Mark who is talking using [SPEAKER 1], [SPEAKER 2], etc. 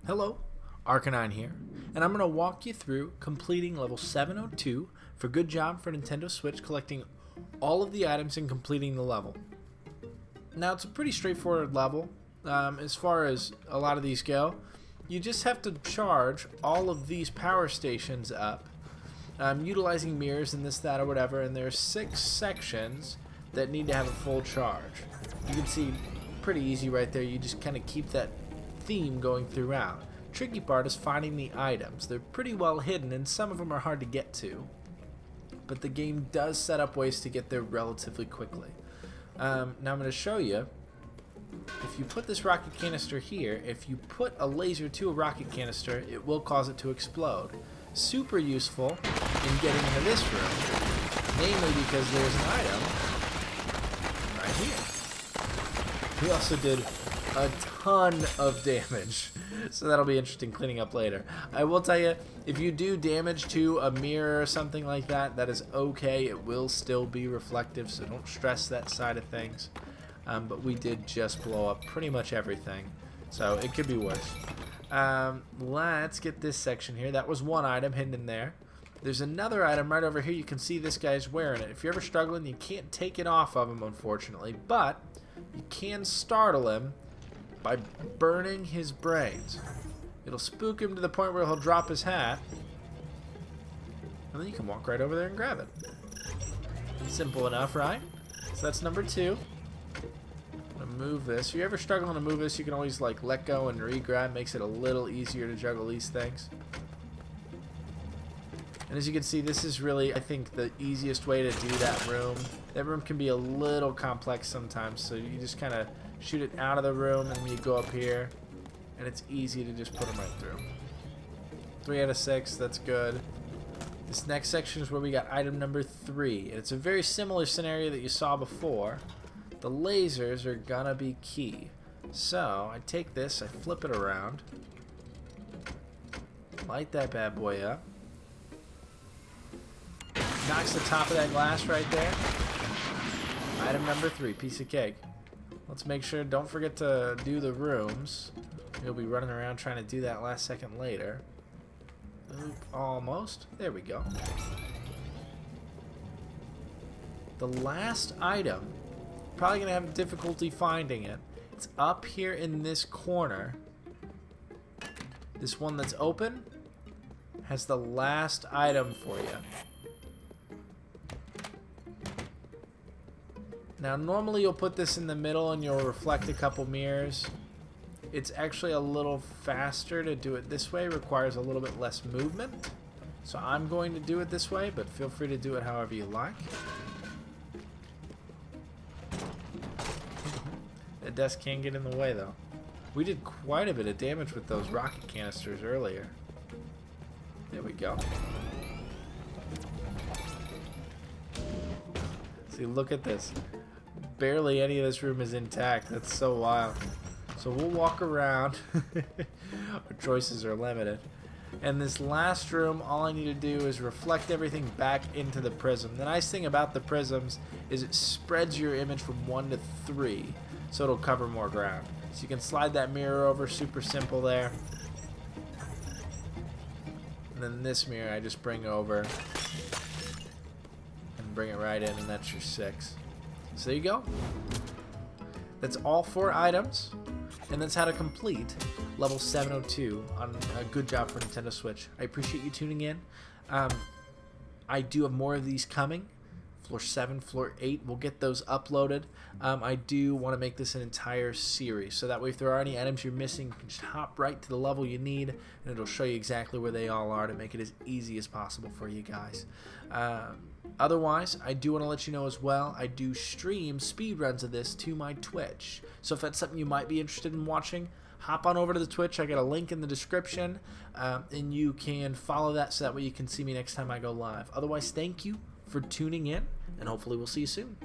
[SPEAKER 1] Hello, Arcanine here, and I'm going to walk you through completing level 702 for Good Job for Nintendo Switch, collecting all of the items and completing the level. Now, it's a pretty straightforward level as far as a lot of these go. You just have to charge all of these power stations up, utilizing mirrors and this, that, or whatever, and there's 6 sections that need to have a full charge. You can see pretty easy right there. You just kind of keep that theme going throughout. Tricky part is finding the items. They're pretty well hidden and some of them are hard to get to, but the game does set up ways to get there relatively quickly. Now I'm going to show you. If you put this rocket canister here, if you put a laser to a rocket canister, it will cause it to explode. Super useful in getting into this room, namely because there's an item right here. We also did a ton of damage, so that'll be interesting cleaning up later. I will tell you, if you do damage to a mirror or something like that, that is okay. It will still be reflective, so don't stress that side of things. But we did just blow up pretty much everything, so it could be worse. Let's get this section here. That was one item hidden in there. There's another item right over here. You can see this guy's wearing it. If you're ever struggling, you can't take it off of him, unfortunately, but you can startle him by burning his brains. It'll spook him to the point where he'll drop his hat, and then you can walk right over there and grab it. Simple enough, right? So that's number 2. I'm gonna move this. If you're ever struggling to move this, you can always like let go and re-grab. Makes it a little easier to juggle these things. And as you can see, this is really, I think, the easiest way to do that room. That room can be a little complex sometimes, so you just kind of shoot it out of the room and then you go up here, and it's easy to just put them right through. 3 out of 6, that's good. This next section is where we got item number 3. And it's a very similar scenario that you saw before. The lasers are gonna be key. So I take this, I flip it around, light that bad boy up, knocks the top of that glass right there. Item number 3, piece of cake. Let's make sure, don't forget to do the rooms. You'll be running around trying to do that last second later. Oop, almost. There we go. The last item, probably going to have difficulty finding it. It's up here in this corner. This one that's open has the last item for you. Now normally you'll put this in the middle and you'll reflect a couple mirrors. It's actually a little faster to do it this way. It requires a little bit less movement. So I'm going to do it this way, but feel free to do it however you like. The desk can get in the way though. We did quite a bit of damage with those rocket canisters earlier. There we go. See, look at this. Barely any of this room is intact. That's so wild. So we'll walk around. Our choices are limited. And this last room, all I need to do is reflect everything back into the prism. The nice thing about the prisms is it spreads your image from 1 to 3, so it'll cover more ground. So you can slide that mirror over, super simple there. And then this mirror I just bring over and bring it right in, and that's your 6. So there you go. That's all 4 items, and that's how to complete level 702 on a Good Job for Nintendo Switch. I appreciate you tuning in. I do have more of these coming. Floor 7, Floor 8, we'll get those uploaded. I do want to make this an entire series, so that way if there are any items you're missing, you can just hop right to the level you need, and it'll show you exactly where they all are to make it as easy as possible for you guys. Otherwise, I do want to let you know as well, I do stream speedruns of this to my Twitch. So if that's something you might be interested in watching, hop on over to the Twitch. I got a link in the description, and you can follow that so that way you can see me next time I go live. Otherwise, thank you for tuning in, and hopefully we'll see you soon.